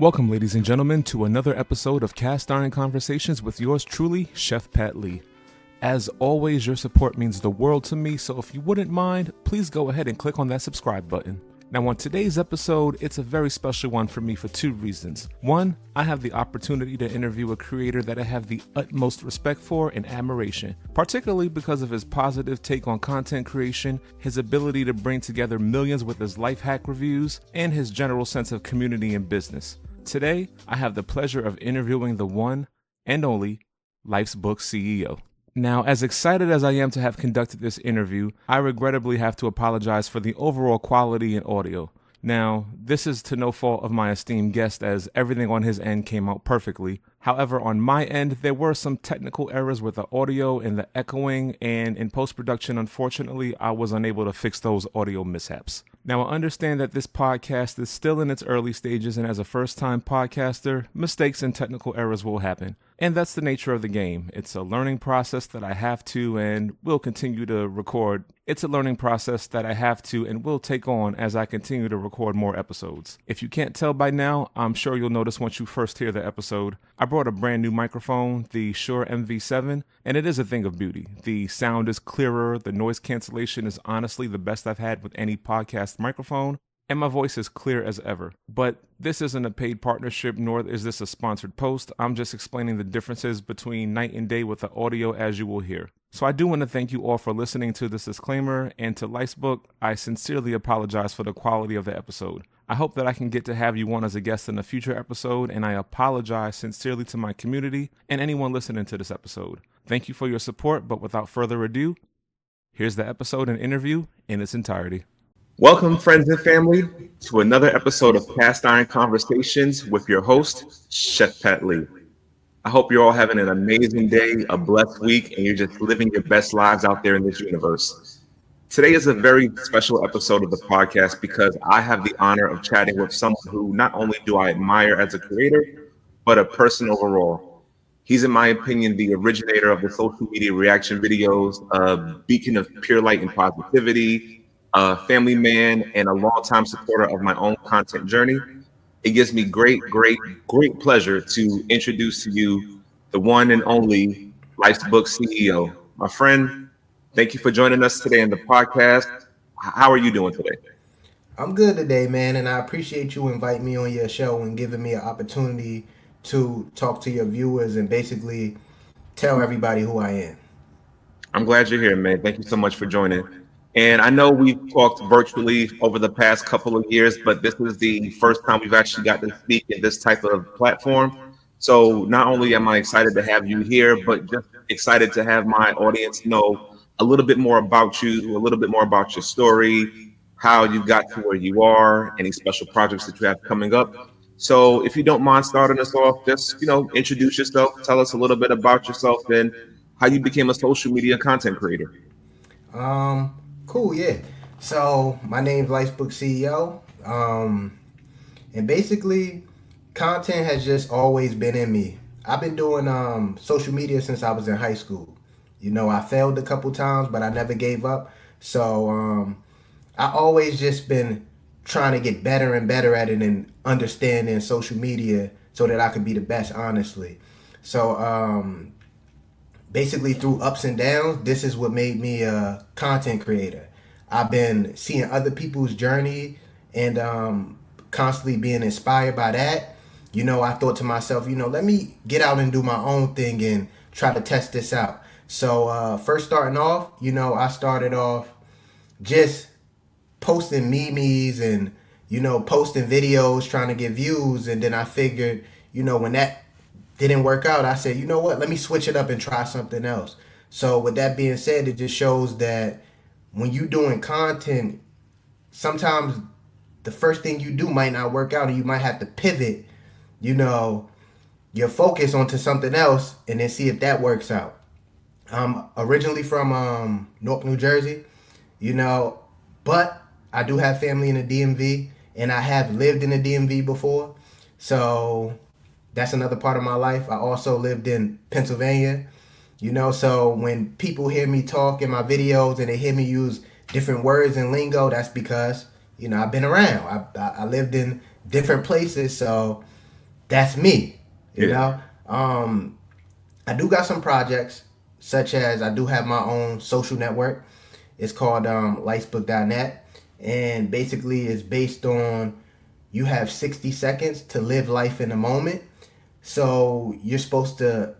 Welcome, ladies and gentlemen, to another episode of Cast Iron Conversations with yours truly, Chef Pat Lee. As always, your support means the world to me, so if you wouldn't mind, please go ahead and click on that subscribe button. Now, on today's episode, it's a very special one for me for two reasons. One, I have the opportunity to interview a creator that I have the utmost respect for and admiration, particularly because of his positive take on content creation, his ability to bring together millions with his life hack reviews, and his general sense of community and business. Today, I have the pleasure of interviewing the one and only Life's Book CEO. Now, as excited as I am to have conducted this interview, I regrettably have to apologize for the overall quality and audio. Now, this is to no fault of my esteemed guest, as everything on his end came out perfectly. However, on my end, there were some technical errors with the audio and the echoing, and in post-production, unfortunately, I was unable to fix those audio mishaps. Now, I understand that this podcast is still in its early stages, and as a first-time podcaster, mistakes and technical errors will happen. And that's the nature of the game. It's a learning process that I have to and will continue to record. It's a learning process that I have to and will take on as I continue to record more episodes. If you can't tell by now, I'm sure you'll notice once you first hear the episode, I brought a brand new microphone, the Shure MV7, and it is a thing of beauty. The sound is clearer, the noise cancellation is honestly the best I've had with any podcast microphone, and my voice is clear as ever. But this isn't a paid partnership, nor is this a sponsored post. I'm just explaining the differences between night and day with the audio, as you will hear. So I do want to thank you all for listening to this disclaimer, and to Life's Book, I sincerely apologize for the quality of the episode. I hope that I can get to have you on as a guest in a future episode, and I apologize sincerely to my community and anyone listening to this episode. Thank you for your support, but without further ado, here's the episode and interview in its entirety. Welcome, friends and family, to another episode of Cast Iron Conversations with your host, Chef Pat Lee. I hope you're all having an amazing day, a blessed week, and you're just living your best lives out there in this universe. Today is a very special episode of the podcast because I have the honor of chatting with someone who not only do I admire as a creator, but a person overall. He's, in my opinion, the originator of the social media reaction videos, a beacon of pure light and positivity, a family man, and a longtime supporter of my own content journey. It gives me great pleasure to introduce to you the one and only Life's Book CEO. My friend, thank you for joining us today in the podcast. How are you doing today? I'm good today, man, and I appreciate you inviting me on your show and giving me an opportunity to talk to your viewers and basically tell everybody who I am. I'm glad you're here, man. Thank you so much for joining. And I know we've talked virtually over the past couple of years, but this is the first time we've actually got to speak in this type of platform. So not only am I excited to have you here, but just excited to have my audience know a little bit more about you, a little bit more about your story, how you got to where you are, any special projects that you have coming up. So if you don't mind starting us off, just, introduce yourself, tell us a little bit about yourself and how you became a social media content creator. Cool, yeah. So my name's Life's Book CEO. And basically content has just always been in me. I've been doing social media since I was in high school. I failed a couple times, but I never gave up. So I always just been trying to get better and better at it and understanding social media so that I could be the best, honestly. So basically through ups and downs, this is what made me a content creator. I've been seeing other people's journey and constantly being inspired by that. I thought to myself, let me get out and do my own thing and try to test this out. So first starting off, I started off just posting memes and, posting videos, trying to get views. And then I figured, when that didn't work out, I said, you know what, let me switch it up and try something else. So with that being said, it just shows that when you doing content, sometimes the first thing you do might not work out and you might have to pivot, your focus onto something else and then see if that works out. I'm originally from Newark, New Jersey, but I do have family in the DMV and I have lived in the DMV before. So that's another part of my life. I also lived in Pennsylvania, so when people hear me talk in my videos and they hear me use different words and lingo, that's because, I've been around. I lived in different places. So that's me. You Yeah. know, I do got some projects, such as I do have my own social network. It's called Lightsbook.net, and basically it's based on you have 60 seconds to live life in a moment. So you're supposed to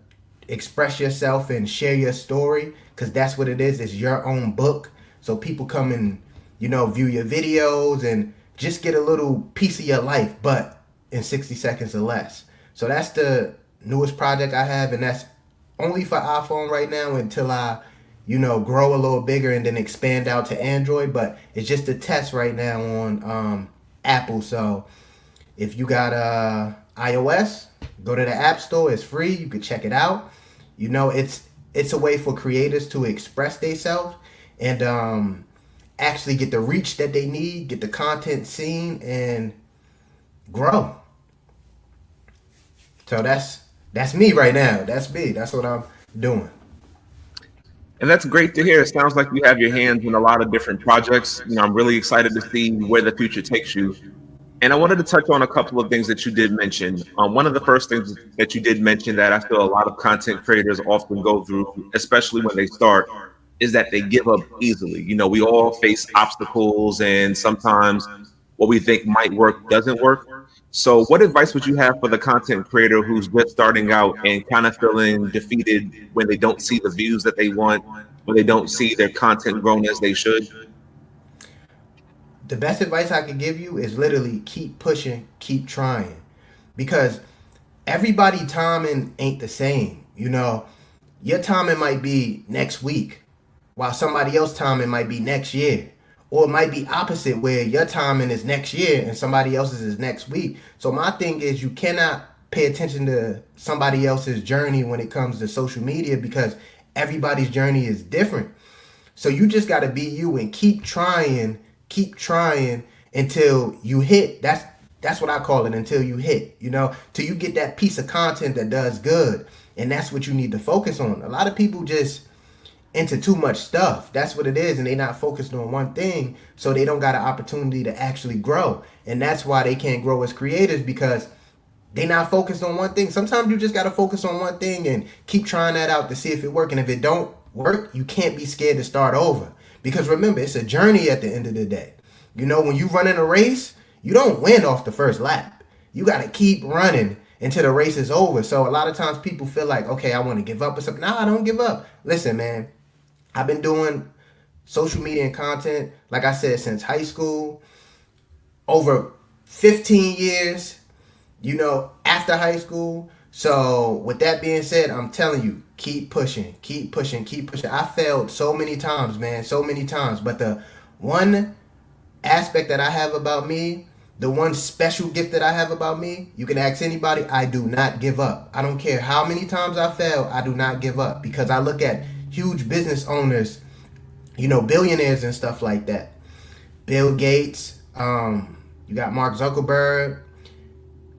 express yourself and share your story, because that's what it is. It's your own book. So people come and view your videos and just get a little piece of your life, but in 60 seconds or less. So that's the newest project I have, and that's only for iPhone right now until I grow a little bigger and then expand out to Android. But it's just a test right now on Apple. So if you got iOS, go to the App Store. It's free. You can check it out. It's a way for creators to express themselves and actually get the reach that they need, get the content seen, and grow. So that's me right now. That's me. That's what I'm doing. And that's great to hear. It sounds like you have your hands in a lot of different projects. I'm really excited to see where the future takes you. And I wanted to touch on a couple of things that you did mention. One of the first things that you did mention that I feel a lot of content creators often go through, especially when they start, is that they give up easily. We all face obstacles, and sometimes what we think might work doesn't work. So what advice would you have for the content creator who's just starting out and kind of feeling defeated when they don't see the views that they want, when they don't see their content grown as they should? The best advice I could give you is literally keep pushing, keep trying. Because everybody timing ain't the same. Your timing might be next week, while somebody else timing might be next year. Or it might be opposite, where your timing is next year and somebody else's is next week. So my thing is, you cannot pay attention to somebody else's journey when it comes to social media, because everybody's journey is different. So you just got to be you and keep trying until you hit. That's what I call it, until you hit, till you get that piece of content that does good. And that's what you need to focus on. A lot of people just into too much stuff. That's what it is, and they not focused on one thing, so they don't got an opportunity to actually grow. And that's why they can't grow as creators, because they not focused on one thing. Sometimes you just got to focus on one thing and keep trying that out to see if it works. And if it don't work, you can't be scared to start over, because remember, it's a journey at the end of the day. When you run in a race, you don't win off the first lap. You got to keep running until the race is over. So a lot of times people feel like, okay, I want to give up or something. No, I don't give up. Listen, man, I've been doing social media and content, like I said, since high school, over 15 years, after high school. So with that being said, I'm telling you, keep pushing, keep pushing, keep pushing. I failed so many times, man, so many times. But the one aspect that I have about me, the one special gift that I have about me, you can ask anybody, I do not give up. I don't care how many times I fail, I do not give up, because I look at huge business owners, billionaires and stuff like that. Bill Gates, you got Mark Zuckerberg,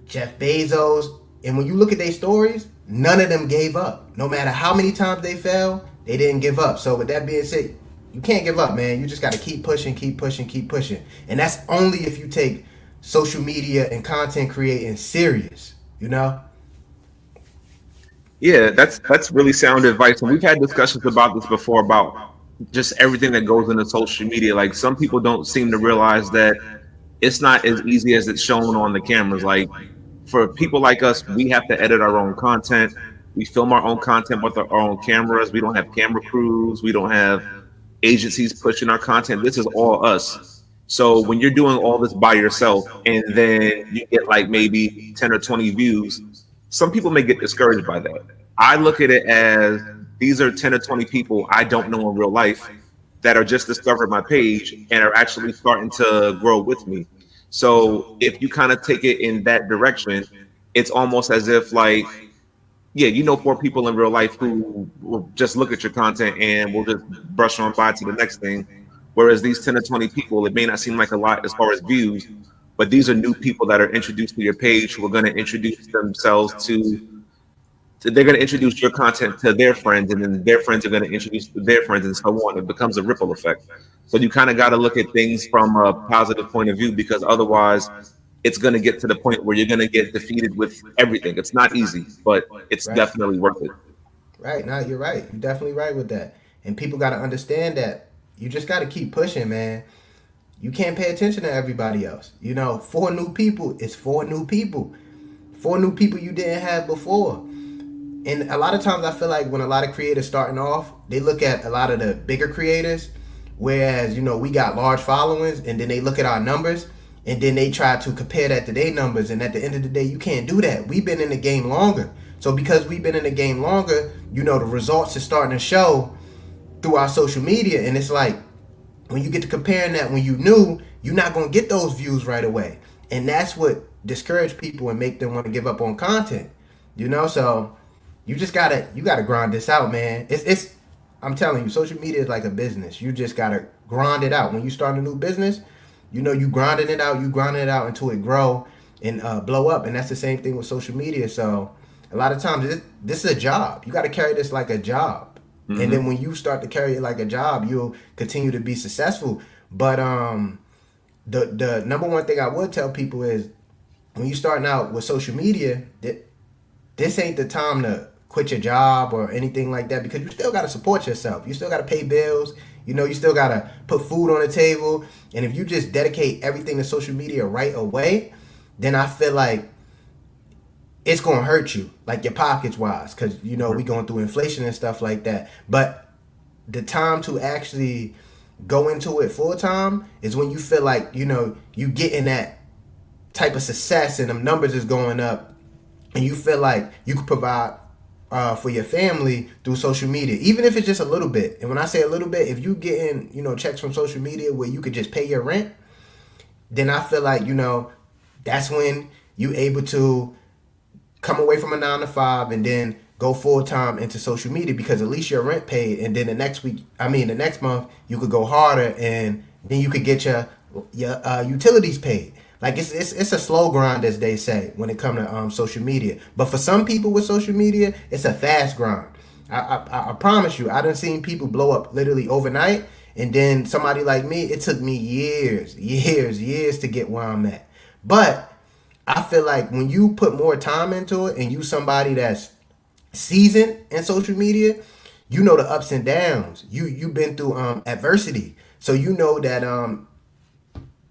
Jeff Bezos. And when you look at their stories, none of them gave up. No matter how many times they fell, they didn't give up. So with that being said, you can't give up, man. You just got to keep pushing, keep pushing, keep pushing. And that's only if you take social media and content creating serious, Yeah, that's really sound advice. And we've had discussions about this before, about just everything that goes into social media. Like, some people don't seem to realize that it's not as easy as it's shown on the cameras. Like, for people like us, we have to edit our own content. We film our own content with our own cameras. We don't have camera crews. We don't have agencies pushing our content. This is all us. So when you're doing all this by yourself and then you get like maybe 10 or 20 views, some people may get discouraged by that. I look at it as these are 10 or 20 people I don't know in real life that are just discovering my page and are actually starting to grow with me. So if you kind of take it in that direction, it's almost as if, like, yeah, 4 people in real life who will just look at your content and will just brush on by to the next thing. Whereas these 10 or 20 people, it may not seem like a lot as far as views, but these are new people that are introduced to your page who are going to introduce themselves they're going to introduce your content to their friends, and then their friends are going to introduce their friends, and so on. It becomes a ripple effect. So you kind of got to look at things from a positive point of view, because otherwise it's going to get to the point where you're going to get defeated with everything. It's not easy, but it's Right. definitely worth it. Right. Now you're right. You're definitely right with that. And people got to understand that you just got to keep pushing, man. You can't pay attention to everybody else. You know, four new people is four new people. Four new people you didn't have before. And a lot of times I feel like when a lot of creators starting off, they look at a lot of the bigger creators, whereas, you know, we got large followings, and then they look at our numbers, and then they try to compare that to their numbers. And at the end of the day, you can't do that. We've been in the game longer. So because we've been in the game longer, you know, the results are starting to show through our social media. And it's like, when you get to comparing that when you new, you're not going to get those views right away. And that's what discourage people and make them want to give up on content. You know, so you gotta grind this out, man. It's I'm telling you, social media is like a business. You just gotta grind it out. When you start a new business, you know, you grinding it out until it grow and blow up. And that's the same thing with social media. So a lot of times this is a job. You got to carry this like a job. Mm-hmm. And then when you start to carry it like a job, you'll continue to be successful. But the number one thing I would tell people is when you starting out with social media, this ain't the time to quit your job or anything like that, because you still got to support yourself. You still got to pay bills. You know, you still got to put food on the table. And if you just dedicate everything to social media right away, then I feel like it's going to hurt you, like your pockets wise, because, you know, we going through inflation and stuff like that. But the time to actually go into it full time is when you feel like, you know, you getting that type of success and them numbers is going up, and you feel like you could provide for your family through social media, even if it's just a little bit. And when I say a little bit, if you getting, you know, checks from social media where you could just pay your rent, then I feel like, you know, that's when you able to come away from a 9 to 5 and then go full time into social media, because at least your rent paid, and then the next month you could go harder, and then you could get your utilities paid. Like it's a slow grind, as they say, when it comes to social media. But for some people with social media, it's a fast grind. I promise you, I done seen people blow up literally overnight, and then somebody like me, it took me years to get where I'm at. But I feel like when you put more time into it, and you somebody that's seasoned in social media, you know the ups and downs. You've been through adversity, so you know that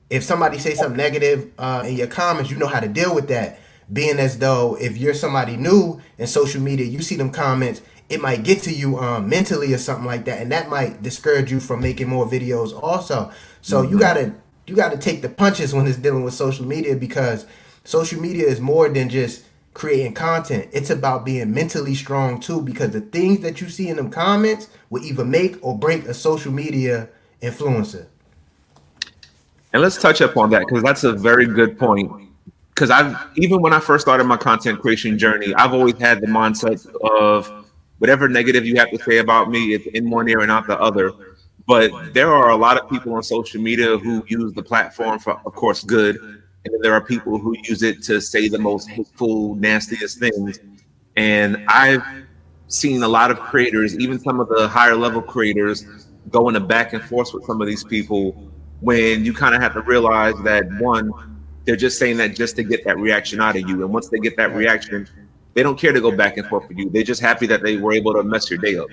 if somebody say something negative in your comments, you know how to deal with that. Being as though if you're somebody new in social media, you see them comments, it might get to you mentally or something like that, and that might discourage you from making more videos also. So you gotta take the punches when it's dealing with social media, because social media is more than just creating content. It's about being mentally strong too, because the things that you see in them comments will either make or break a social media influencer. And let's touch up on that, because that's a very good point. Because even when I first started my content creation journey, I've always had the mindset of whatever negative you have to say about me, it's in one ear and out the other. But there are a lot of people on social media who use the platform for, of course, good. And then there are people who use it to say the most hateful, nastiest things. And I've seen a lot of creators, even some of the higher level creators, go in a back and forth with some of these people, when you kind of have to realize that, one, they're just saying that just to get that reaction out of you. And once they get that reaction, they don't care to go back and forth with you. They're just happy that they were able to mess your day up.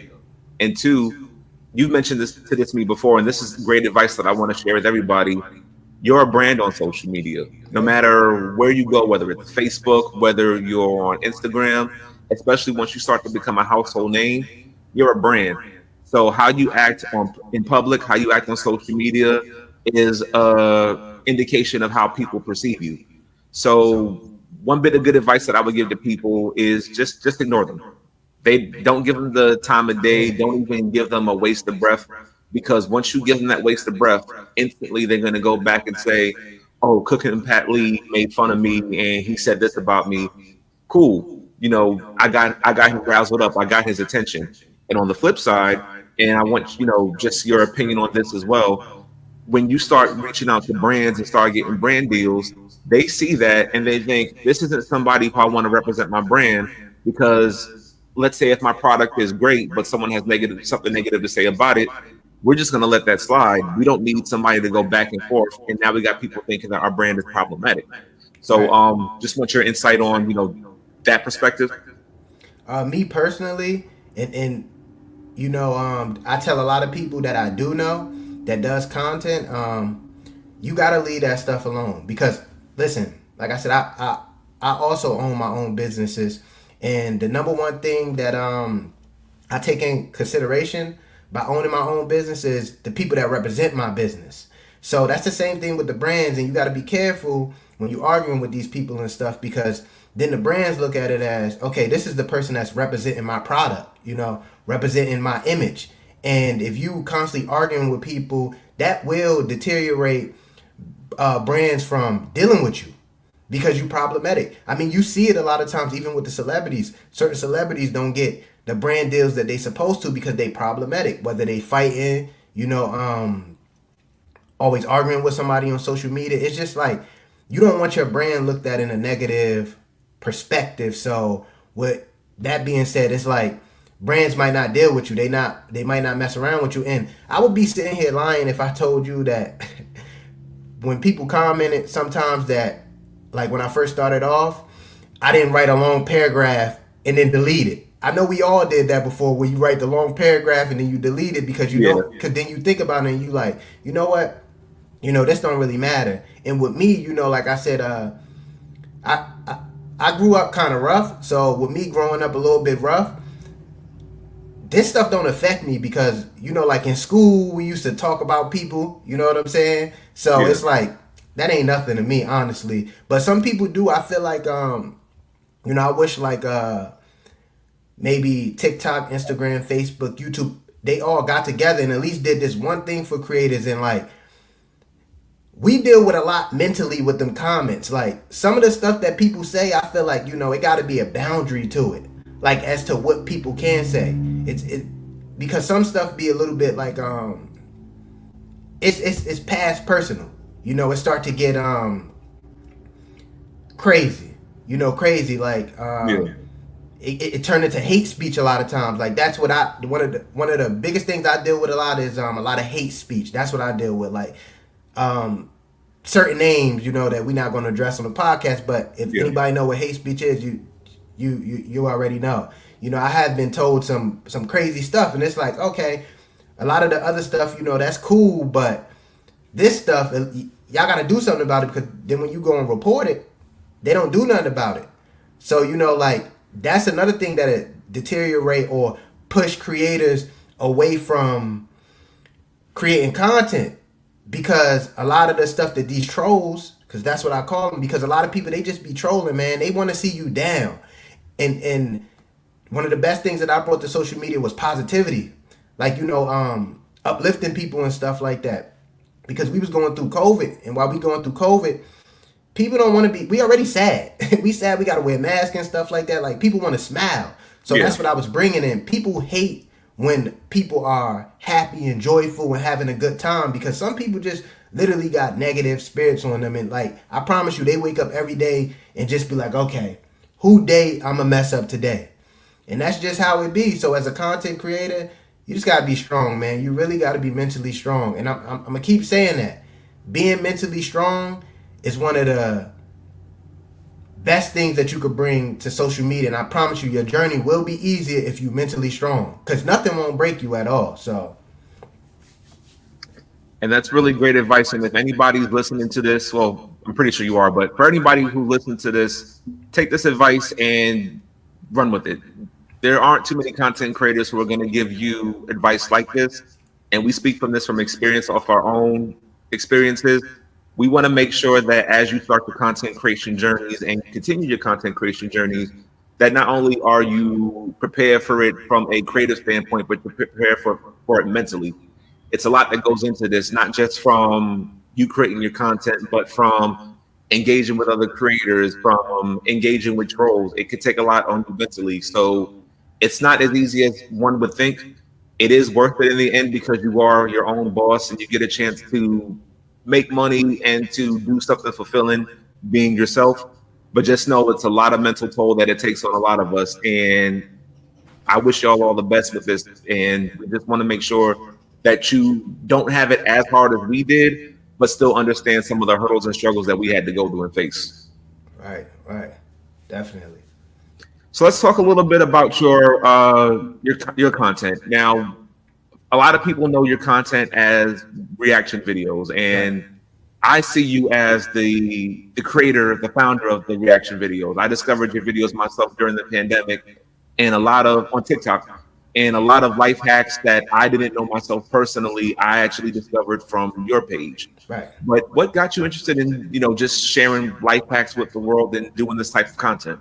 And two, you've mentioned this to me before, and this is great advice that I want to share with everybody. You're a brand on social media. No matter where you go, whether it's Facebook, whether you're on Instagram, especially once you start to become a household name, you're a brand. So how you act in public, how you act on social media is a indication of how people perceive you. So one bit of good advice that I would give to people is just ignore them. They don't give them the time of day. Don't even give them a waste of breath, because once you give them that waste of breath, instantly they're going to go back and say, "Oh, Cooking and Pat Lee made fun of me and he said this about me." Cool, you know, I got him razzled up. I got his attention. And on the flip side, and I want, you know, just your opinion on this as well. When you start reaching out to brands and start getting brand deals, they see that and they think, this isn't somebody who I want to represent my brand, because let's say if my product is great, but someone has something negative to say about it, we're just going to let that slide. We don't need somebody to go back and forth. And now we got people thinking that our brand is problematic. So Right. just want your insight on, that perspective. Me personally, and I tell a lot of people that I do know that does content, you gotta leave that stuff alone because listen, like I said, I also own my own businesses, and the number one thing that I take in consideration by owning my own business is the people that represent my business. So that's the same thing with the brands, and you got to be careful when you're arguing with these people and stuff because then the brands look at it as, okay, this is the person that's representing my product, representing my image. And if you constantly arguing with people, that will deteriorate brands from dealing with you because you're problematic. I mean, you see it a lot of times, even with the celebrities. Certain celebrities don't get the brand deals that they supposed to because they problematic. Whether they fighting, always arguing with somebody on social media. It's just like you don't want your brand looked at in a negative perspective. So with that being said, it's like brands might not deal with you. They might not mess around with you. And I would be sitting here lying if I told you that when people commented sometimes that like when I first started off, I didn't write a long paragraph and then delete it. I know we all did that before where you write the long paragraph and then you delete it because Yeah. because then you think about it and you like, you know what? This don't really matter. And with me, like I said, I grew up kind of rough. So with me growing up a little bit rough, this stuff don't affect me because like in school we used to talk about people, you know what I'm saying? So Yeah. it's like that ain't nothing to me, honestly. But some people do. I feel like I wish like maybe TikTok, Instagram, Facebook, YouTube, they all got together and at least did this one thing for creators. And like we deal with a lot mentally with them comments. Like some of the stuff that people say, I feel like it got to be a boundary to it, like as to what people can say. It because some stuff be a little bit like it's past personal. It start to get crazy. Crazy like Yeah. it turned into hate speech a lot of times. Like that's what one of the biggest things I deal with a lot is a lot of hate speech. That's what I deal with. Like certain names, that we're not going to address on the podcast. But if Yeah. anybody know what hate speech is, you already know. I have been told some crazy stuff, and it's like, okay, a lot of the other stuff, that's cool, but this stuff, y'all got to do something about it because then when you go and report it, they don't do nothing about it. So like that's another thing that it deteriorate or push creators away from creating content because a lot of the stuff that these trolls, because that's what I call them, because a lot of people they just be trolling, man. They want to see you down, and one of the best things that I brought to social media was positivity, like uplifting people and stuff like that, because we was going through COVID, and while we going through COVID, people don't want to be. We already sad. We sad. We got to wear masks and stuff like that. Like people want to smile, so Yeah. that's what I was bringing in. People hate when people are happy and joyful and having a good time because some people just literally got negative spirits on them, and like I promise you, they wake up every day and just be like, okay, who day I'ma mess up today. And that's just how it be. So as a content creator, you just gotta be strong, man. You really gotta be mentally strong. And I'm gonna keep saying that. Being mentally strong is one of the best things that you could bring to social media. And I promise you, your journey will be easier if you're mentally strong. Because nothing won't break you at all. So And that's really great advice. And if anybody's listening to this, well, I'm pretty sure you are, but for anybody who listens to this, take this advice and run with it. There aren't too many content creators who are going to give you advice like this. And we speak from this from experience, off our own experiences. We want to make sure that as you start your content creation journeys and continue your content creation journeys, that not only are you prepared for it from a creative standpoint, but you're prepared for it mentally. It's a lot that goes into this, not just from you creating your content, but from engaging with other creators, from engaging with trolls. It could take a lot on you mentally. So it's not as easy as one would think. It is worth it in the end because you are your own boss and you get a chance to make money and to do something fulfilling being yourself. But just know it's a lot of mental toll that it takes on a lot of us. And I wish y'all all the best with this. And we just want to make sure that you don't have it as hard as we did, but still understand some of the hurdles and struggles that we had to go through and face. Right. Definitely. So let's talk a little bit about your content. Now, a lot of people know your content as reaction videos, Right. and I see you as the creator, the founder of the reaction videos. I discovered your videos myself during the pandemic, and a lot of on TikTok, and a lot of life hacks that I didn't know myself personally. I actually discovered from your page. Right. But what got you interested in just sharing life hacks with the world and doing this type of content?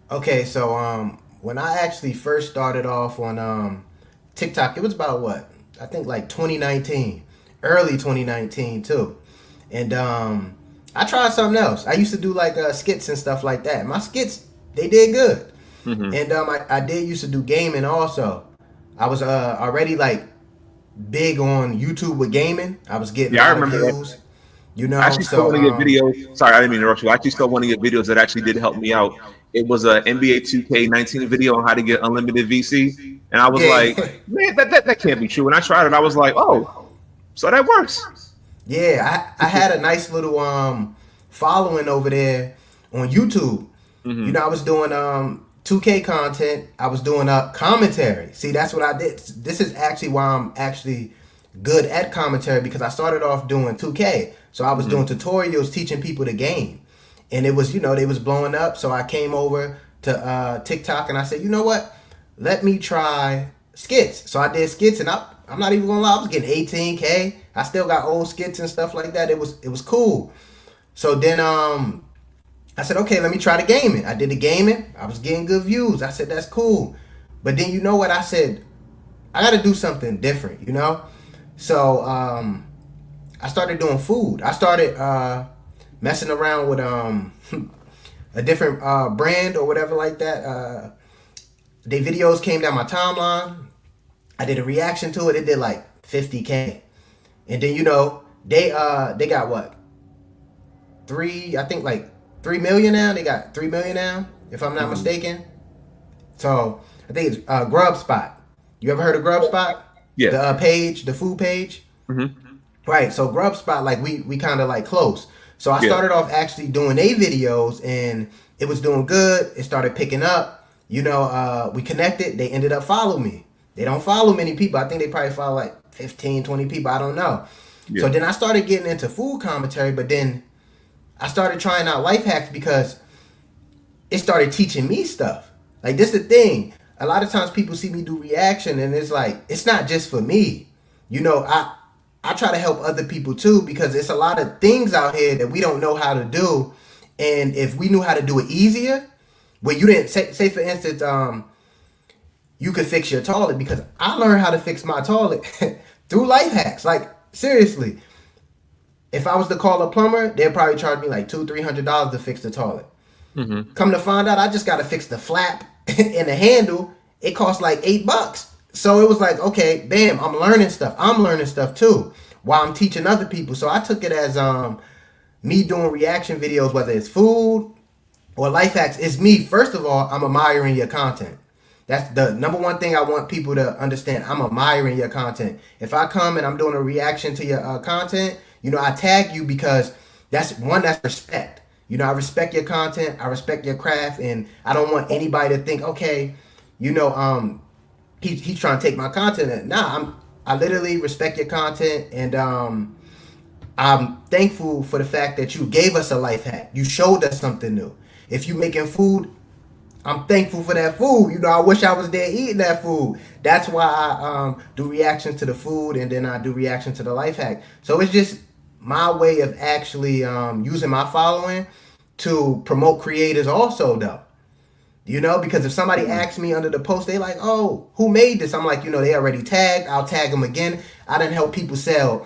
Okay, so when I actually first started off on TikTok, it was about what? I think like 2019, early 2019 too. And I tried something else. I used to do like skits and stuff like that. My skits, they did good. Hmm. And I did used to do gaming also. I was already like big on YouTube with gaming. I was getting a Yeah, I lot of remember that. views, you I know. actually saw So one of your videos. Sorry, I didn't mean to interrupt you. I actually saw one of your videos that actually did help me out. It was a NBA 2K19 video on how to get unlimited VC, and I was like, yeah. man, that can't be true. And I tried it. I was like, oh, so that works. Yeah, I had a nice little following over there on YouTube. You Hmm. know, I was doing 2K content. I was doing commentary. See, that's what I did. This is actually why I'm actually good at commentary, because I started off doing 2K. So I was Hmm. doing tutorials teaching people the game. And it was, they was blowing up. So I came over to TikTok and I said, you know what? Let me try skits. So I did skits, and I'm not even gonna lie, I was getting 18K. I still got old skits and stuff like that. It was cool. So then I said, okay, let me try the gaming. I did the gaming. I was getting good views. I said, that's cool. But then you know what? I said, I got to do something different. So I started doing food. I started messing around with a different brand or whatever like that. Their videos came down my timeline. I did a reaction to it. It did like 50K. And then they got what, I think like 3 million now. They got 3 million now, if I'm not Hmm. mistaken. So I think it's Grub Spot. You ever heard of Grub Spot? Yeah. The page, the food page. Hmm. Right. So Grub Spot, like we kind of like close. So I Yeah. started off actually doing a videos, and it was doing good. It started picking up. We connected. They ended up following me. They don't follow many people. I think they probably follow like 15, 20 people. I don't know. So Yeah. then I started getting into food commentary, but then I started trying out life hacks because it started teaching me stuff. Like, this is the thing. A lot of times people see me do reaction, and it's like, it's not just for me. I try to help other people too, because it's a lot of things out here that we don't know how to do. And if we knew how to do it easier, where you didn't say for instance, you could fix your toilet, because I learned how to fix my toilet through life hacks. Like, seriously, if I was to call a plumber, they'd probably charge me like $200-300 to fix the toilet. Hmm. Come to find out, I just got to fix the flap and the handle. It cost like $8. So it was like, okay, bam, I'm learning stuff. I'm learning stuff too while I'm teaching other people. So I took it as me doing reaction videos, whether it's food or life hacks. It's me. First of all, I'm admiring your content. That's the number one thing I want people to understand. I'm admiring your content. If I come and I'm doing a reaction to your content, I tag you, because that's respect. I respect your content. I respect your craft, and I don't want anybody to think, okay, he's trying to take my content. Nah, I literally respect your content, and I'm thankful for the fact that you gave us a life hack. You showed us something new. If you making food, I'm thankful for that food. I wish I was there eating that food. That's why I do reactions to the food, and then I do reaction to the life hack. So it's just my way of actually using my following to promote creators also, though. Because if somebody asks me under the post, they like, oh, who made this? I'm like, they already tagged. I'll tag them again. I didn't help people sell,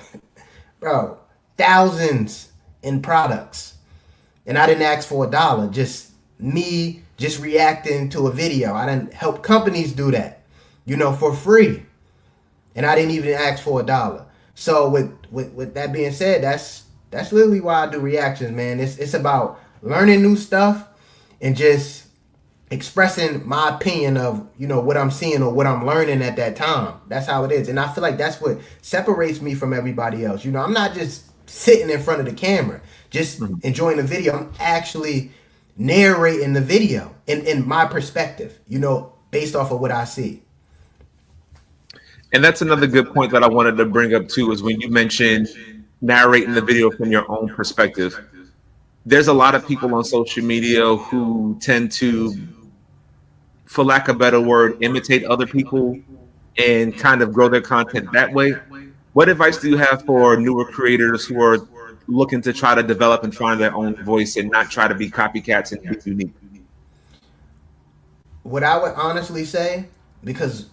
bro, thousands in products. And I didn't ask for $1. Just me just reacting to a video. I didn't help companies do that, for free. And I didn't even ask for $1. So with that being said, that's literally why I do reactions, man. It's about learning new stuff and just expressing my opinion of what I'm seeing or what I'm learning at that time. That's how it is, and I feel like that's what separates me from everybody else. I'm not just sitting in front of the camera, just enjoying the video. I'm actually narrating the video in my perspective, based off of what I see. And that's another good point that I wanted to bring up too, is when you mentioned narrating the video from your own perspective. There's a lot of people on social media who tend to, for lack of a better word, imitate other people and kind of grow their content that way. What advice do you have for newer creators who are looking to try to develop and find their own voice and not try to be copycats and be unique? What I would honestly say, because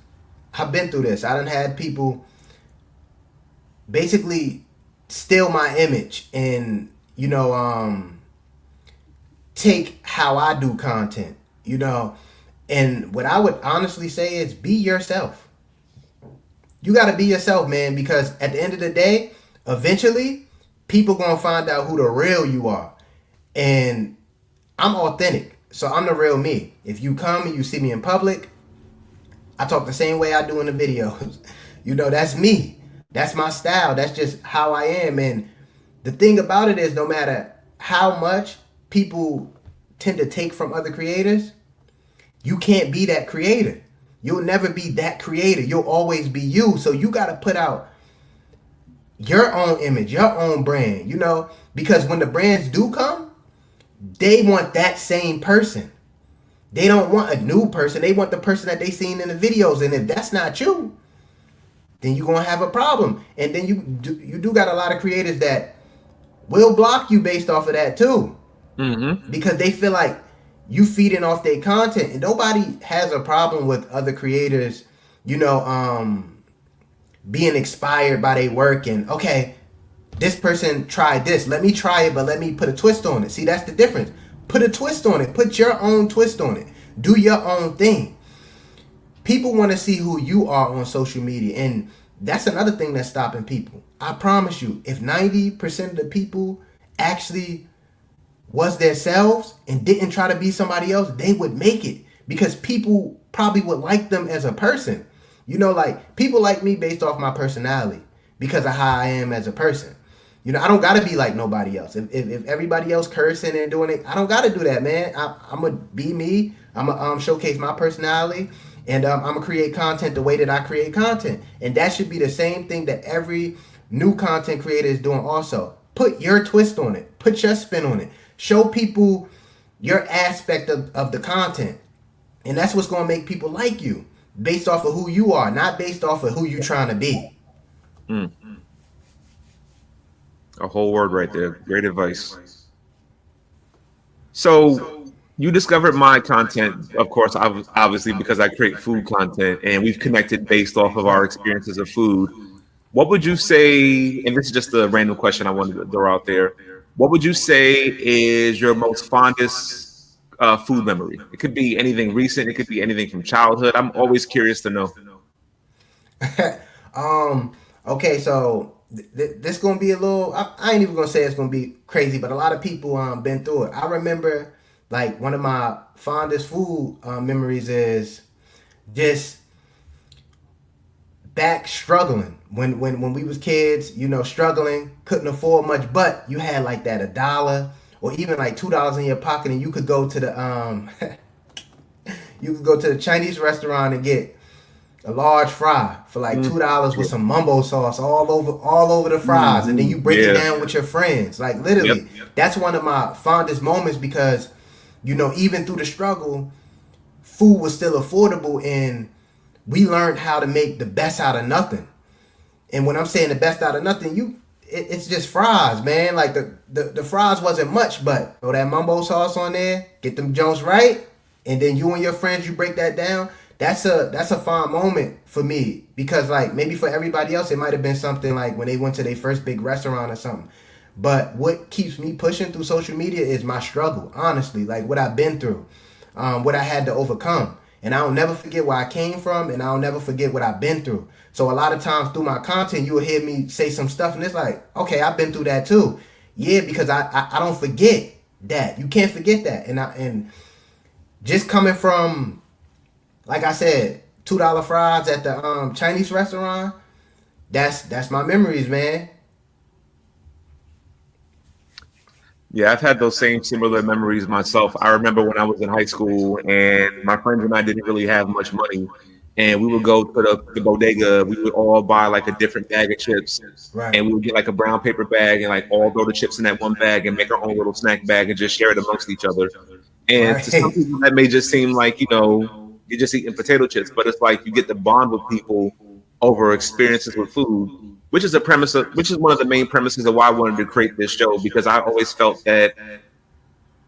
I've been through this, I done had people basically steal my image and, take how I do content, And what I would honestly say is be yourself. You got to be yourself, man, because at the end of the day, eventually, people going to find out who the real you are. And I'm authentic, so I'm the real me. If you come and you see me in public, I talk the same way I do in the videos. That's me. That's my style. That's just how I am. And the thing about it is, no matter how much people tend to take from other creators, you can't be that creator. You'll never be that creator. You'll always be you. So you got to put out your own image, your own brand, because when the brands do come, they want that same person. They don't want a new person. They want the person that they seen in the videos. And if that's not you, then you're going to have a problem. And then you do got a lot of creators that will block you based off of that too. Because they feel like you feeding off their content. And nobody has a problem with other creators, being inspired by their work and, okay, this person tried this. Let me try it, but let me put a twist on it. See, that's the difference. Put a twist on it. Put your own twist on it. Do your own thing. People want to see who you are on social media. And that's another thing that's stopping people. I promise you, if 90% of the people actually was themselves and didn't try to be somebody else, they would make it. Because people probably would like them as a person. Like people like me based off my personality because of how I am as a person. I don't got to be like nobody else. If everybody else cursing and doing it, I don't got to do that, man. I'm going to be me. I'm going to showcase my personality. And I'm going to create content the way that I create content. And that should be the same thing that every new content creator is doing also. Put your twist on it. Put your spin on it. Show people your aspect of the content. And that's what's going to make people like you. Based off of who you are, not based off of who you're trying to be. A whole word right there. Great advice. So you discovered my content, of course, obviously, because I create food content, and we've connected based off of our experiences of food. What would you say, and this is just a random question I wanted to throw out there, what would you say is your most fondest food memory? It could be anything recent. It could be anything from childhood. I'm always curious to know. Okay, so this gonna be a little. I ain't even gonna say it's gonna be crazy, but a lot of people been through it. I remember like one of my fondest food memories is just back struggling when we was kids. Struggling, couldn't afford much, but you had like that $1. Or even like $2 in your pocket, and you could go to the Chinese restaurant and get a large fry for like $2 with some mumbo sauce all over the fries, and then you break it down with your friends. Like literally, that's one of my fondest moments because, even through the struggle, food was still affordable, and we learned how to make the best out of nothing. And when I'm saying the best out of nothing, it's just fries, man. Like the fries wasn't much, but throw that mumbo sauce on there, get them Jones right, and then you and your friends, you break that down. That's a fond moment for me because like maybe for everybody else, it might have been something like when they went to their first big restaurant or something. But what keeps me pushing through social media is my struggle, honestly, like what I've been through, what I had to overcome. And I'll never forget where I came from, and I'll never forget what I've been through. So a lot of times through my content, you will hear me say some stuff, and it's like, okay, I've been through that too. Yeah, because I don't forget that. You can't forget that. And just coming from, like I said, $2 fries at the Chinese restaurant, that's my memories, man. Yeah, I've had those same similar memories myself. I remember when I was in high school and my friends and I didn't really have much money. And we would go to the bodega. We would all buy like a different bag of chips. Right, And we would get like a brown paper bag and like all throw the chips in that one bag and make our own little snack bag and just share it amongst each other. And to some right, people, that may just seem like, you're just eating potato chips, but it's like you get to bond with people over experiences with food, which is one of the main premises of why I wanted to create this show, because I always felt that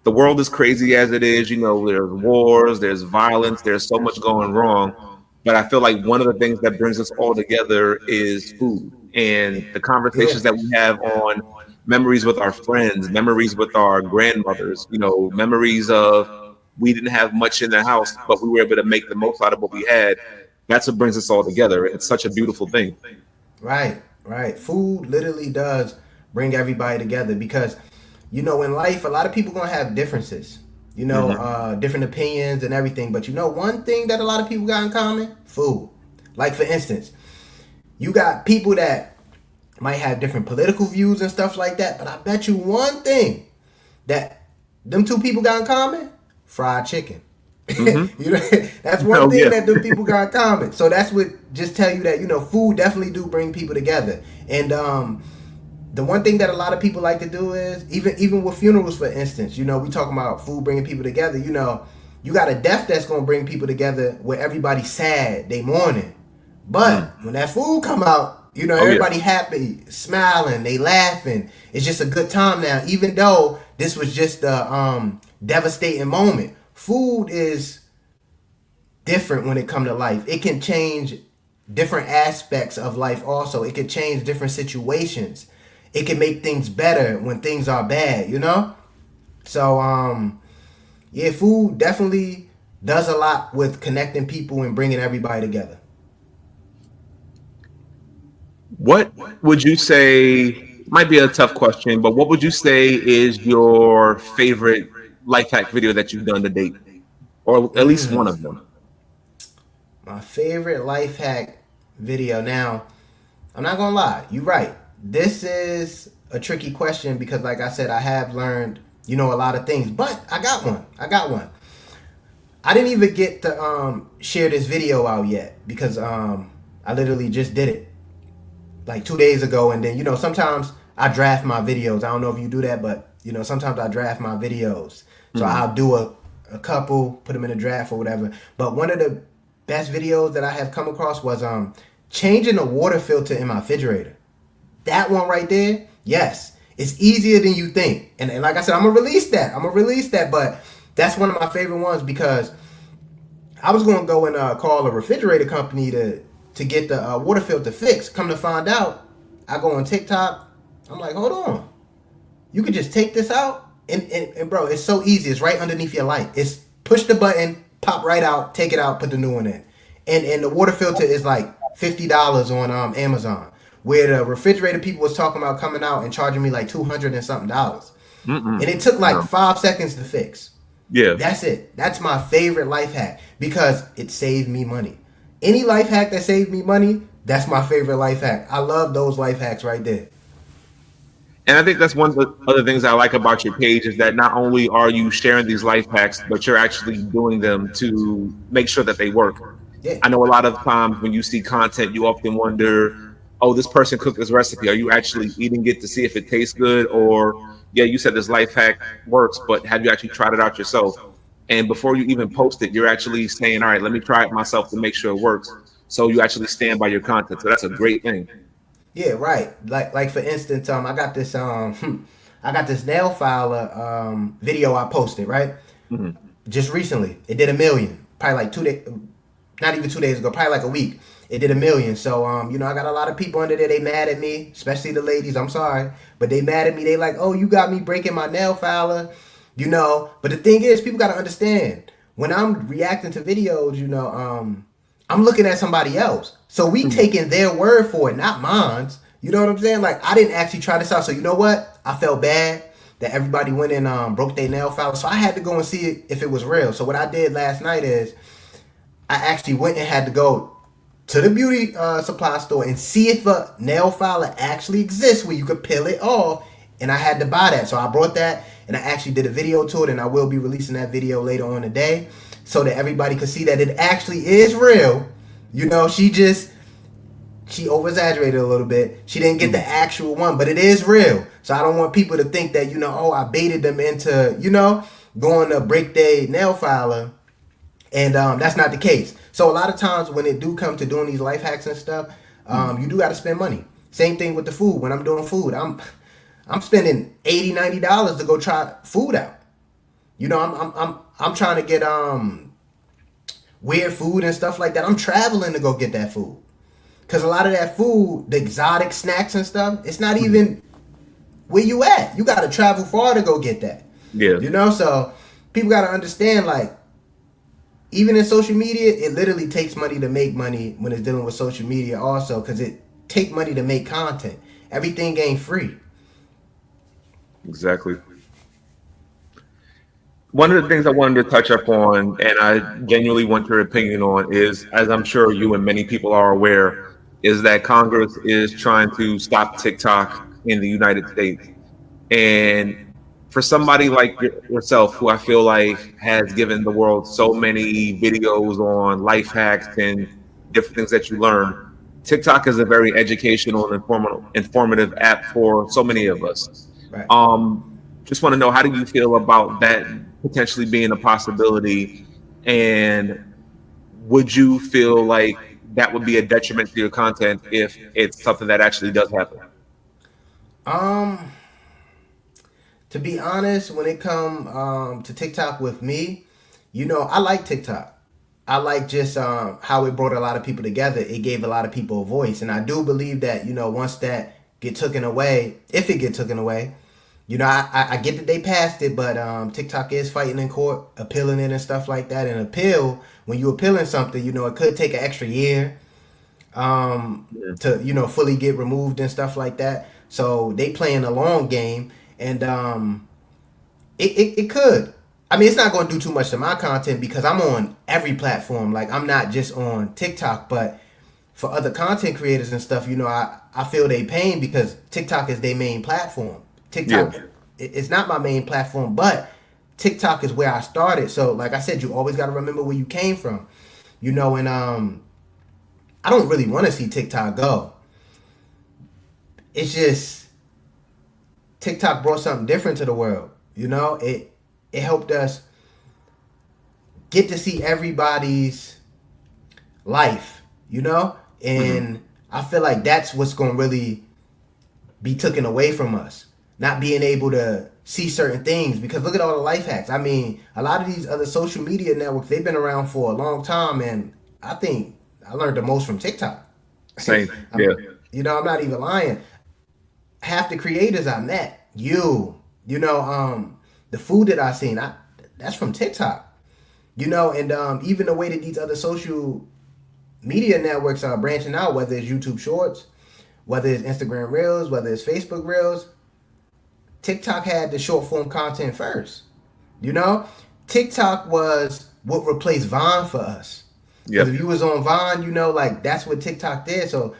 the world is crazy as it is. There's wars, there's violence, there's so much going wrong. But I feel like one of the things that brings us all together is food and the yeah, conversations that we have on memories with our friends, memories with our grandmothers, memories of we didn't have much in the house, but we were able to make the most out of what we had. That's what brings us all together. It's such a beautiful thing. right, right. Food literally does bring everybody together because, in life, a lot of people gonna have differences. Hmm. Different opinions and everything. But one thing that a lot of people got in common: food. Like for instance, you got people that might have different political views and stuff like that. But I bet you one thing that them two people got in common: fried chicken. Hmm. That's one Oh thing yeah. that them people got in common. So that's what just tell you that food definitely do bring people together. And the one thing that a lot of people like to do is even with funerals, for instance, we talking about food bringing people together. You got a death that's gonna bring people together where everybody's sad, they mourning, but Mm. when that food come out, Oh yeah. everybody happy, smiling, they laughing. It's just a good time now, even though this was just a devastating moment. Food is different when it come to life. It can change different aspects of life also. It can change different situations. It can make things better when things are bad. So yeah, food definitely does a lot with connecting people and bringing everybody together. What would you say? Might be a tough question, but what would you say is your favorite life hack video that you've done to date, or at least one of them? My favorite life hack video. Now, I'm not gonna lie, you're right. This is a tricky question because, like I said, I have learned, a lot of things. But I got one. I got one. I didn't even get to share this video out yet because I literally just did it like 2 days ago. And then sometimes I draft my videos. I don't know if you do that, but sometimes I draft my videos. So Hmm. I'll do a couple, put them in a draft or whatever. But one of the best videos that I have come across was changing the water filter in my refrigerator. That one right there, yes, it's easier than you think. And like I said, I'm gonna release that. I'm gonna release that. But that's one of my favorite ones because I was gonna go and call a refrigerator company to get the water filter fixed. Come to find out, I go on TikTok. I'm like, hold on, you could just take this out, and bro, it's so easy. It's right underneath your light. It's push the button, pop right out, take it out, put the new one in, and the water filter is like $50 on Amazon. Where the refrigerator people was talking about coming out and charging me like 200 and something dollars, Mm-mm. and it took like No. 5 seconds to fix. Yeah. That's it. That's my favorite life hack because it saved me money. Any life hack that saved me money, that's my favorite life hack. I love those life hacks right there. And I think that's one of the other things I like about your page is that not only are you sharing these life hacks, but you're actually doing them to make sure that they work. Yeah. I know a lot of times when you see content, you often wonder, oh, this person cooked this recipe. Are you actually eating it to see if it tastes good? Or, yeah, you said this life hack works, but have you actually tried it out yourself? And before you even post it, you're actually saying, all right, let me try it myself to make sure it works. So you actually stand by your content. So that's a great thing. Yeah, right. Like for instance, I got this nail filer video I posted, right? Mhm. Just recently. It did a million. Probably like 2 days, not even 2 days ago, probably like a week. It did a million. So I got a lot of people under there, they mad at me, especially the ladies, I'm sorry. But they mad at me. They like, oh, you got me breaking my nail filer, But the thing is, people gotta understand, when I'm reacting to videos, I'm looking at somebody else. So we Mhm. taking their word for it, not mine's. You know what I'm saying? Like I didn't actually try this out. So you know what? I felt bad that everybody went and broke their nail file. So I had to go and see it if it was real. So what I did last night is I actually went and had to go to the beauty supply store and see if a nail filer actually exists where you could peel it off. And I had to buy that. So I brought that and I actually did a video to it, and I will be releasing that video later on today so that everybody can see that it actually is real. You know, she over exaggerated a little bit. She didn't get the actual one, but it is real. So I don't want people to think that, you know, oh, I baited them into, you know, going to break their nail filer. And that's not the case. So a lot of times when it do come to doing these life hacks and stuff, you do got to spend money. Same thing with the food. When I'm doing food, I'm spending $80-$90 to go try food out. You know, I'm trying to get weird food and stuff like that. I'm traveling to go get that food. Because a lot of that food, the exotic snacks and stuff, it's not even where you at. You got to travel far to go get that. Yeah. You know, so people got to understand, like, even in social media, it literally takes money to make money when it's dealing with social media also, because it take money to make content. Everything ain't free. Exactly. One of the things I wanted to touch up on, and I genuinely want your opinion on, is, as I'm sure you and many people are aware, is that Congress is trying to stop TikTok in the United States. And for somebody like yourself, who I feel like has given the world so many videos on life hacks and different things that you learn, TikTok is a very educational and informative app for so many of us. Right. Just want to know, how do you feel about that potentially being a possibility, and would you feel like that would be a detriment to your content if it's something that actually does happen? To be honest, when it come to TikTok with me, you know, I like TikTok. I like just how it brought a lot of people together. It gave a lot of people a voice. And I do believe that, you know, once that get taken away, if it get taken away, you know, I get that they passed it, but TikTok is fighting in court, appealing it and stuff like that. And when you appealing something, you know, it could take an extra year to, you know, fully get removed and stuff like that. So they playing a long game. And it could. I mean, it's not going to do too much to my content because I'm on every platform. Like, I'm not just on TikTok, but for other content creators and stuff, you know, I feel they pain because TikTok is their main platform. TikTok, it's not my main platform, but TikTok is where I started. So, like I said, you always got to remember where you came from, you know. And I don't really want to see TikTok go. It's just TikTok brought something different to the world. You know, it helped us get to see everybody's life, you know? And I feel like that's what's going to really be taken away from us. Not being able to see certain things, because look at all the life hacks. I mean, a lot of these other social media networks, they've been around for a long time, and I think I learned the most from TikTok. Same, yeah. You know, I'm not even lying. Half the creators I met, you know, the food that I seen, that's from TikTok. You know, and even the way that these other social media networks are branching out, whether it's YouTube Shorts, whether it's Instagram Reels, whether it's Facebook Reels, TikTok had the short form content first. You know, TikTok was what replaced Vine for us. Because if you was on Vine, you know, like, that's what TikTok did. So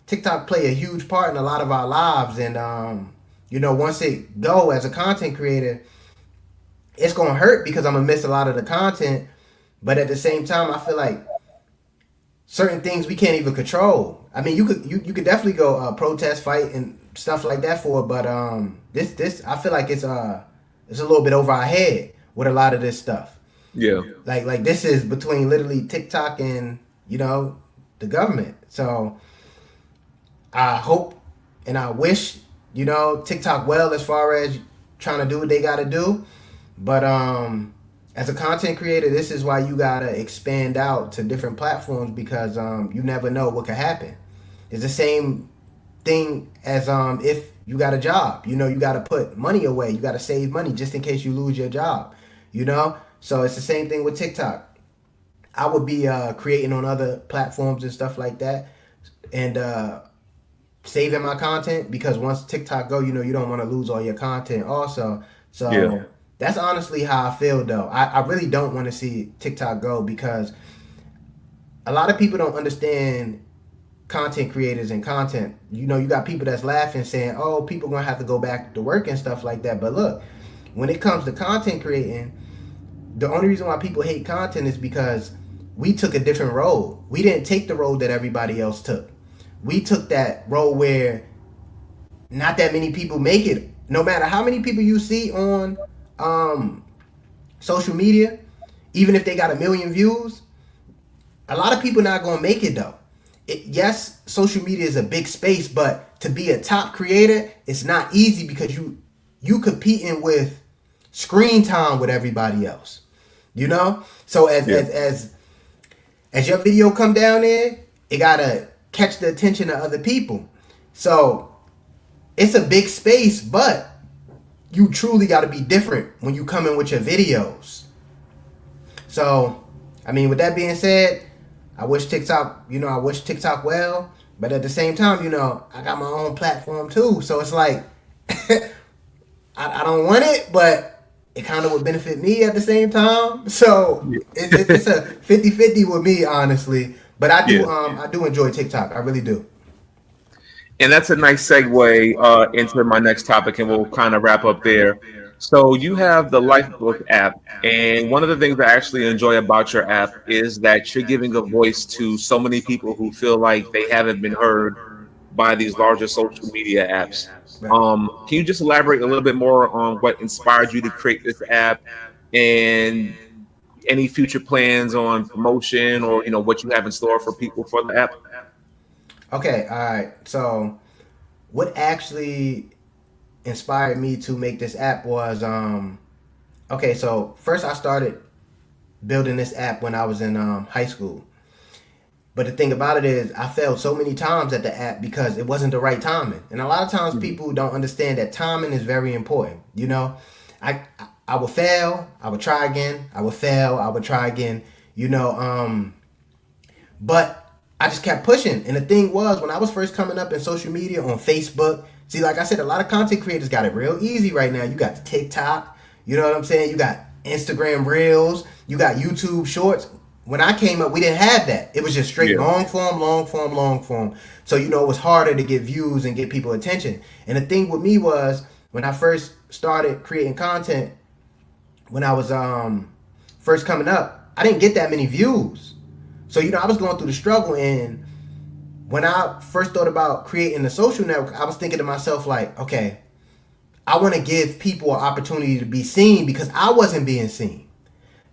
TikTok played a huge part in a lot of our lives. And, you know, once it go as a content creator, it's going to hurt because I'm going to miss a lot of the content. But at the same time, I feel like certain things we can't even control. I mean, you could definitely go protest, fight, and stuff like that for it. But this I feel like it's a little bit over our head with a lot of this stuff. Yeah. Like this is between literally TikTok and, you know, the government. So I hope and I wish, you know, TikTok well as far as trying to do what they got to do. But as a content creator, this is why you got to expand out to different platforms, because you never know what could happen. It's the same thing as if you got a job. You know, you got to put money away. You got to save money just in case you lose your job, you know? So it's the same thing with TikTok. I would be creating on other platforms and stuff like that, and saving my content, because once TikTok go, you know, you don't want to lose all your content also. So that's honestly how I feel, though. I really don't want to see TikTok go, because a lot of people don't understand content creators and content. You know, you got people that's laughing saying, oh, people going to have to go back to work and stuff like that. But look, when it comes to content creating, the only reason why people hate content is because we took a different road. We didn't take the road that everybody else took. We took that road where not that many people make it. No matter how many people you see on social media, even if they got 1 million views, a lot of people not gonna make it though. Yes, social media is a big space, but to be a top creator, it's not easy because you competing with screen time with everybody else. You know? So as your video come down there, it gotta catch the attention of other people. So it's a big space, but you truly gotta be different when you come in with your videos. So, I mean, with that being said, I wish TikTok well, but at the same time, I got my own platform too. So it's like, I don't want it, but it kind of would benefit me at the same time. So it's a 50-50 with me, honestly. But I do enjoy TikTok. I really do. And that's a nice segue into my next topic, and we'll kind of wrap up there. So you have the Lifebook app, and one of the things I actually enjoy about your app is that you're giving a voice to so many people who feel like they haven't been heard by these larger social media apps. Can you just elaborate a little bit more on what inspired you to create this app and any future plans on promotion or what you have in store for people for the app? Okay, all right. So what actually inspired me to make this app was okay, so first I started building this app when I was in high school. But the thing about it is I failed so many times at the app because it wasn't the right timing. And a lot of times people don't understand that timing is very important. I would fail, I would try again, I would fail, I would try again, but I just kept pushing. And the thing was, when I was first coming up in social media on Facebook, see, like I said, a lot of content creators got it real easy right now. You got TikTok, you know what I'm saying? You got Instagram Reels, you got YouTube Shorts. When I came up, we didn't have that. It was just straight long form. So, it was harder to get views and get people attention. And the thing with me was, when I first started creating content, when I was first coming up, I didn't get that many views. So, I was going through the struggle, and when I first thought about creating a social network, I was thinking to myself like, okay, I want to give people an opportunity to be seen because I wasn't being seen.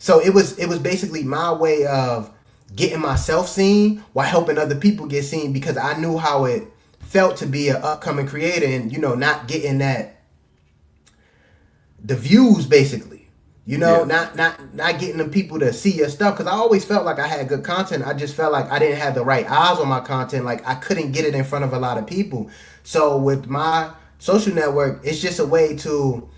So it was basically my way of getting myself seen while helping other people get seen because I knew how it felt to be an upcoming creator and, not getting the views basically. Not getting them people to see your stuff, because I always felt like I had good content. I just felt like I didn't have the right eyes on my content. Like I couldn't get it in front of a lot of people. So with my social network, it's just a way to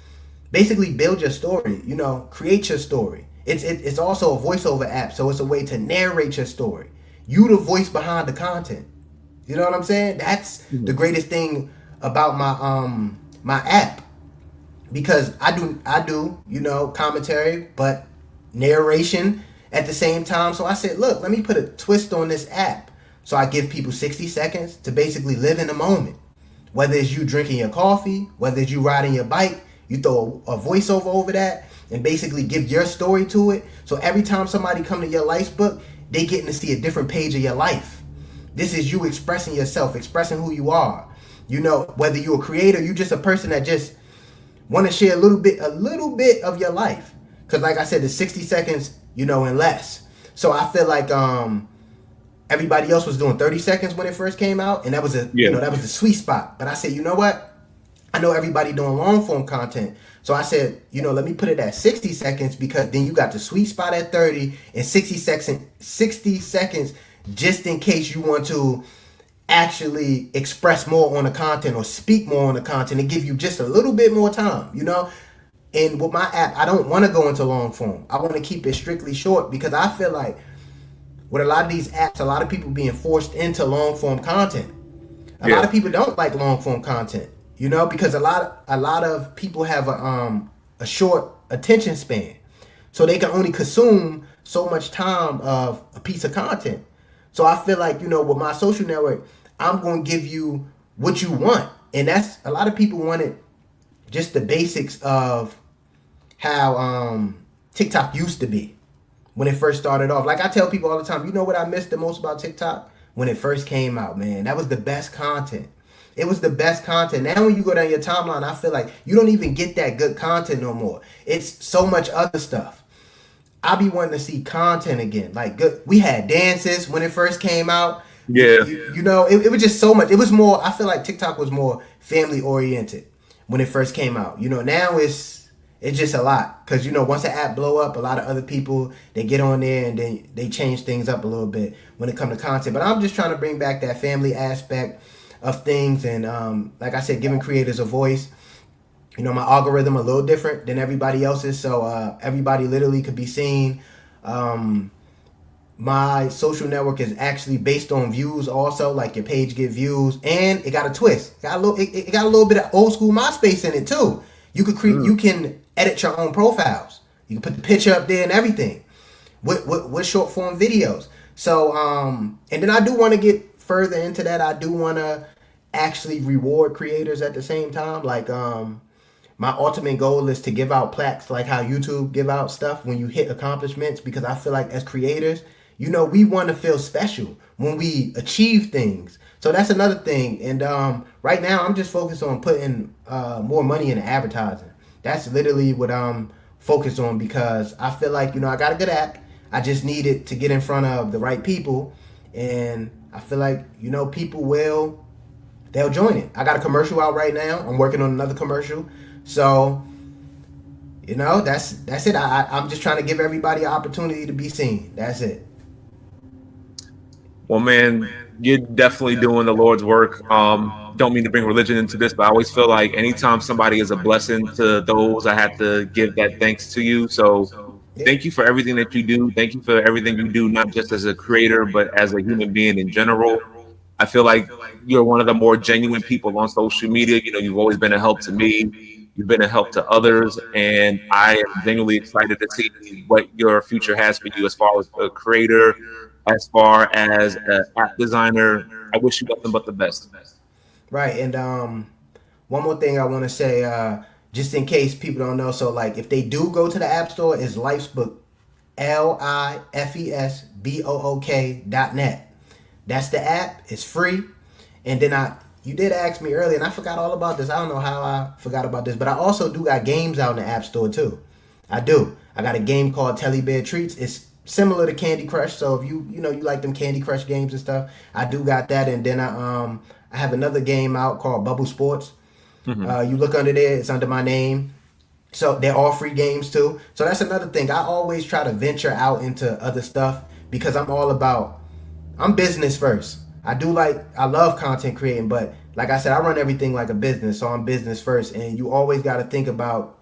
basically build your story, create your story. It's also a voiceover app, so it's a way to narrate your story. You the voice behind the content. You know what I'm saying? That's the greatest thing about my app. Because I do, commentary, but narration at the same time. So I said, look, let me put a twist on this app. So I give people 60 seconds to basically live in the moment. Whether it's you drinking your coffee, whether it's you riding your bike, you throw a voiceover over that and basically give your story to it. So every time somebody come to your Lifebook, they getting to see a different page of your life. This is you expressing yourself, expressing who you are. Whether you're a creator, you just a person that just want to share a little bit of your life, because like I said, it's 60 seconds, and less. So I feel like everybody else was doing 30 seconds when it first came out, and that was that was the sweet spot. But I said, you know what? I know everybody doing long form content, so I said, let me put it at 60 seconds because then you got the sweet spot at 30 and 60 seconds just in case you want to actually express more on the content or speak more on the content and give you just a little bit more time, And with my app, I don't want to go into long form. I want to keep it strictly short because I feel like with a lot of these apps, a lot of people being forced into long form content. A lot of people don't like long form content, because a lot of people have a short attention span. So they can only consume so much time of a piece of content. So I feel like, with my social network, I'm going to give you what you want. And that's, a lot of people wanted just the basics of how TikTok used to be when it first started off. Like I tell people all the time, you know what I miss the most about TikTok? When it first came out, man. That was the best content. It was the best content. Now when you go down your timeline, I feel like you don't even get that good content no more. It's so much other stuff. I be wanting to see content again. Like good, we had dances when it first came out. Yeah. You know, it was just so much. It was more, I feel like TikTok was more family oriented when it first came out. You know, now it's just a lot. Because, you know, once the app blow up, a lot of other people, they get on there and then they change things up a little bit when it comes to content. But I'm just trying to bring back that family aspect of things, and like I said, giving creators a voice. You know, my algorithm a little different than everybody else's, so everybody literally could be seen. My social network is actually based on views also, like your page get views, and it got a twist. It got a little bit of old school MySpace in it too. You could you can edit your own profiles. You can put the picture up there and everything with short form videos. So and then I do want to get further into that. I do want to actually reward creators at the same time. Like my ultimate goal is to give out plaques like how YouTube give out stuff when you hit accomplishments, because I feel like as creators, you know, we want to feel special when we achieve things. So that's another thing. And right now I'm just focused on putting more money into advertising. That's literally what I'm focused on, because I feel like, you know, I got a good app. I just need it to get in front of the right people. And I feel like, you know, people they'll join it. I got a commercial out right now. I'm working on another commercial. So, you know, that's it. I'm just trying to give everybody an opportunity to be seen. That's it. Well, man, you're definitely doing the Lord's work. Don't mean to bring religion into this, but I always feel like anytime somebody is a blessing to those, I have to give that thanks to you. So thank you for everything that you do. Thank you for everything you do, not just as a creator, but as a human being in general. I feel like you're one of the more genuine people on social media. You know, you've always been a help to me. You've been a help to others. And I am genuinely excited to see what your future has for you as far as a creator, as far as an app designer. I wish you nothing but the best. Right. And one more thing I want to say, just in case people don't know. So, like, if they do go to the App Store, it's Lifesbook, LIFESBOOK.net. That's the app. It's free. And then you did ask me earlier, and I forgot all about this. I don't know how I forgot about this, but I also do got games out in the App Store too. I do. I got a game called Telly Bear Treats. It's similar to Candy Crush. So if you like them Candy Crush games and stuff, I do got that. And then I have another game out called Bubble Sports. Mm-hmm. You look under there, it's under my name. So they're all free games too. So that's another thing. I always try to venture out into other stuff because I'm business first. I love content creating, but like I said, I run everything like a business, so I'm business first. And you always got to think about,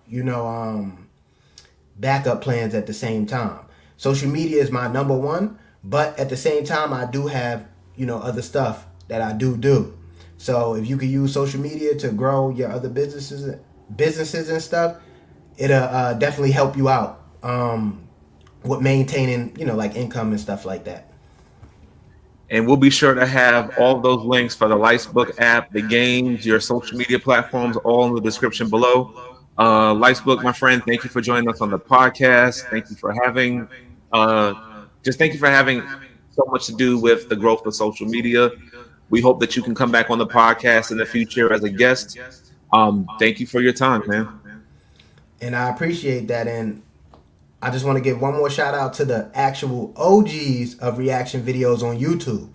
backup plans at the same time. Social media is my number one, but at the same time, I do have, other stuff that I do. So if you could use social media to grow your other businesses and stuff, it'll definitely help you out with maintaining, like income and stuff like that. And we'll be sure to have all of those links for the Lifesbook app, the games, your social media platforms, all in the description below. Lifesbook, my friend, thank you for joining us on the podcast. Thank you for having so much to do with the growth of social media. We hope that you can come back on the podcast in the future as a guest. Thank you for your time, man. And I appreciate that. And I just want to give one more shout out to the actual OGs of reaction videos on YouTube.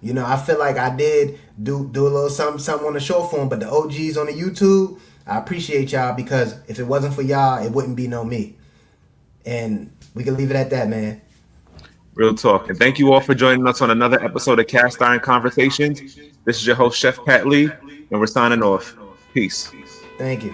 I feel like I did do a little something on the short form, but the OGs on the YouTube, I appreciate y'all, because if it wasn't for y'all, it wouldn't be no me. And we can leave it at that, man. Real talk. And thank you all for joining us on another episode of Cast Iron Conversations. This is your host, Chef Pat Lee, and we're signing off. Peace. Thank you.